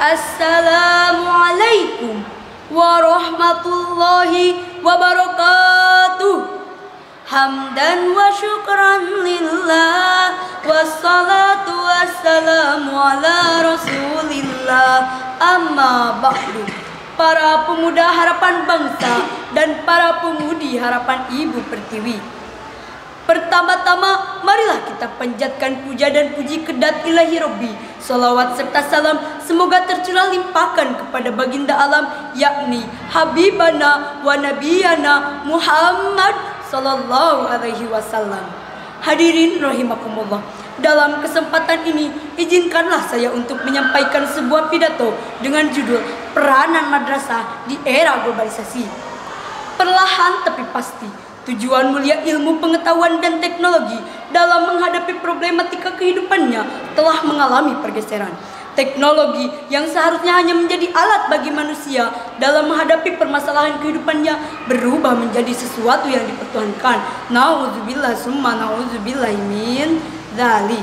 Assalamualaikum warahmatullahi wabarakatuh. Hamdan wa syukran lillah, wassalatu wassalamu ala rasulillah, amma ba'du. Para pemuda harapan bangsa dan para pemudi harapan Ibu Pertiwi, pertama-tama marilah kita panjatkan puja dan puji kedat ilahi Rabbi. Salawat serta salam semoga tercurah limpahkan kepada baginda alam, yakni Habibana wa Nabiyana Muhammad Sallallahu Alaihi Wasallam. Hadirin rahimakumullah, dalam kesempatan ini izinkanlah saya untuk menyampaikan sebuah pidato dengan judul Peranan Madrasah di Era Globalisasi. Perlahan tapi pasti, tujuan mulia ilmu pengetahuan dan teknologi dalam menghadapi problematika kehidupannya telah mengalami pergeseran. Teknologi yang seharusnya hanya menjadi alat bagi manusia dalam menghadapi permasalahan kehidupannya berubah menjadi sesuatu yang dipertuhankan. Nauzubillah summa nauzubillah min dzalik.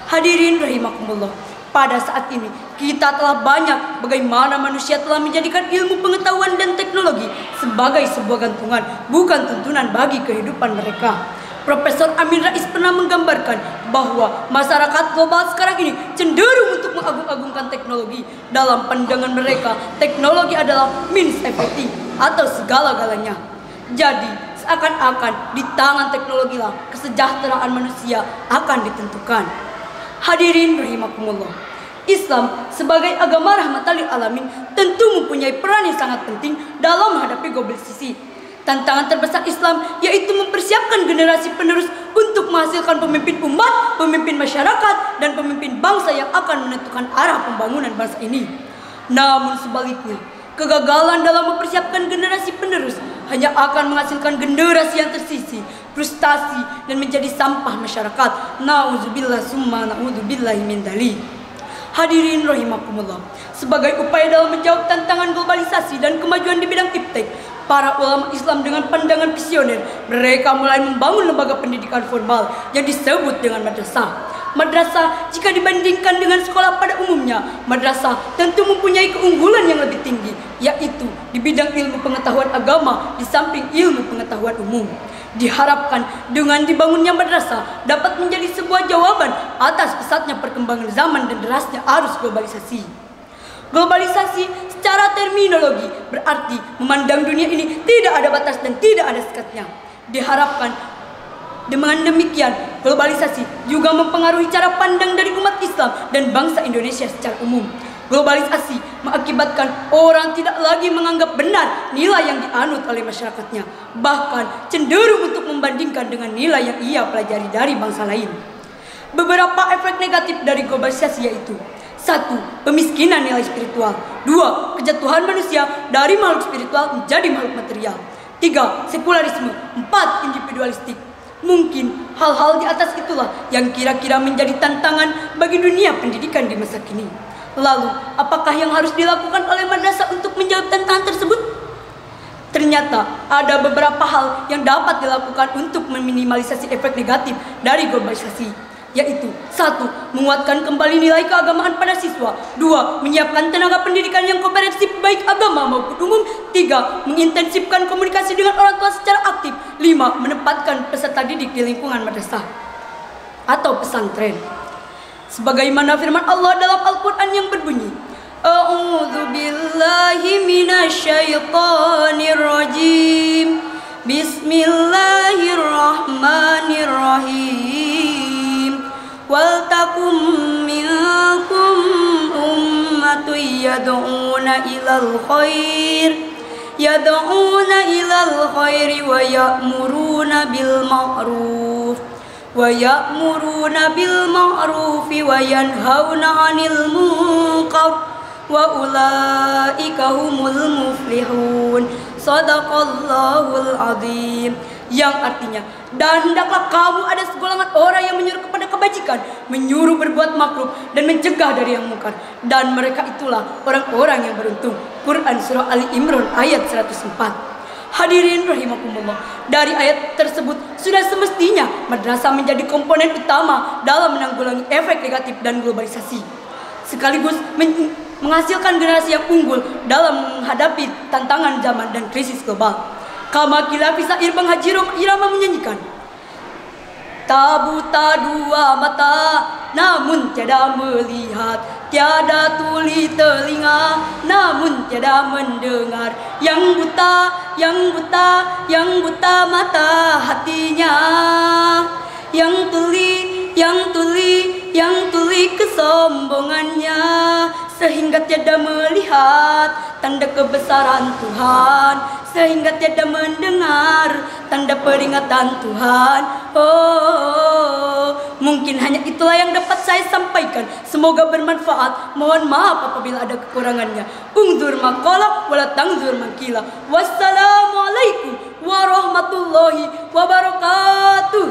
Hadirin rahimakumullah, pada saat ini kita telah banyak bagaimana manusia telah menjadikan ilmu pengetahuan dan teknologi sebagai sebuah gantungan, bukan tuntunan bagi kehidupan mereka. Profesor Amin Rais pernah menggambarkan bahwa masyarakat global sekarang ini cenderung untuk mengagung-agungkan teknologi. Dalam pandangan mereka, teknologi adalah means everything atau segala-galanya. Jadi, seakan-akan di tangan teknologilah kesejahteraan manusia akan ditentukan. Hadirin rahimakumullah, Islam sebagai agama rahmatan lil alamin tentu mempunyai peran yang sangat penting dalam menghadapi globalisasi. Tantangan terbesar Islam yaitu mempersiapkan generasi penerus untuk menghasilkan pemimpin umat, pemimpin masyarakat, dan pemimpin bangsa yang akan menentukan arah pembangunan bangsa ini. Namun sebaliknya, kegagalan dalam mempersiapkan generasi penerus hanya akan menghasilkan generasi yang tersisih, frustasi, dan menjadi sampah masyarakat. Nauzubillah summa nauzubillahi min dzalik. Hadirin rahimakumullah, sebagai upaya dalam menjawab tantangan globalisasi dan kemajuan di bidang iptek, para ulama Islam dengan pandangan visioner, mereka mulai membangun lembaga pendidikan formal yang disebut dengan madrasah. Madrasah jika dibandingkan dengan sekolah pada umumnya, madrasah tentu mempunyai keunggulan yang lebih tinggi, yaitu di bidang ilmu pengetahuan agama di samping ilmu pengetahuan umum. Diharapkan dengan dibangunnya madrasah dapat menjadi sebuah jawaban atas pesatnya perkembangan zaman dan derasnya arus globalisasi. Globalisasi secara terminologi berarti memandang dunia ini tidak ada batas dan tidak ada sekatnya. Diharapkan dengan demikian globalisasi juga mempengaruhi cara pandang dari umat Islam dan bangsa Indonesia secara umum. Globalisasi mengakibatkan orang tidak lagi menganggap benar nilai yang dianut oleh masyarakatnya, bahkan cenderung untuk membandingkan dengan nilai yang ia pelajari dari bangsa lain. Beberapa efek negatif dari globalisasi yaitu: 1. Pemiskinan nilai spiritual. 2. Kejatuhan manusia dari makhluk spiritual menjadi makhluk material. 3. Sekularisme. 4. Individualistik. Mungkin hal-hal di atas itulah yang kira-kira menjadi tantangan bagi dunia pendidikan di masa kini. Lalu, apakah yang harus dilakukan oleh madrasah untuk menjawab tantangan tersebut? Ternyata ada beberapa hal yang dapat dilakukan untuk meminimalisasi efek negatif dari globalisasi, yaitu: 1. Menguatkan kembali nilai keagamaan pada siswa. 2. Menyiapkan tenaga pendidikan yang komprehensif baik agama maupun umum. 3. Mengintensifkan komunikasi dengan orang tua secara aktif. 5. Menempatkan peserta didik di lingkungan madrasah atau pesantren. Sebagaimana firman Allah dalam Al-Quran yang berbunyi: A'udzu billahi minasyaitonir rajim. Bismillahirrahmanirrahim. Wal takum minkum ummatun yad'una ilal khair wa ya'muruna bil ma'ruf wa yanhauna 'anil munkar wa ulaika humul muflihun. Shadaqallahul azim. Yang artinya, dan hendaklah kamu ada segolongan orang yang menyuruh kepada kebajikan, menyuruh berbuat makruf dan mencegah dari yang mungkar, dan mereka itulah orang-orang yang beruntung. Quran Surah Ali Imran ayat 104. Hadirin rahimakumullah, dari ayat tersebut sudah semestinya madrasah menjadi komponen utama dalam menanggulangi efek negatif dan globalisasi, sekaligus menghasilkan generasi yang unggul dalam menghadapi tantangan zaman dan krisis global. Kama kila Syair Bang Haji Irama menyanyikan, tak buta dua mata, namun tiada melihat, tiada tuli telinga, namun tiada mendengar. Yang buta, yang buta, yang buta mata hatinya, yang tuli, yang tuli, yang tuli kesombongannya, sehingga tiada melihat tanda kebesaran Tuhan, sehingga tiada mendengar tanda peringatan Tuhan. Oh, mungkin hanya itulah yang dapat saya sampaikan. Semoga bermanfaat. Mohon maaf apabila ada kekurangannya. Ungzur maqala wala tangzur maqila. Wassalamualaikum warahmatullahi wabarakatuh.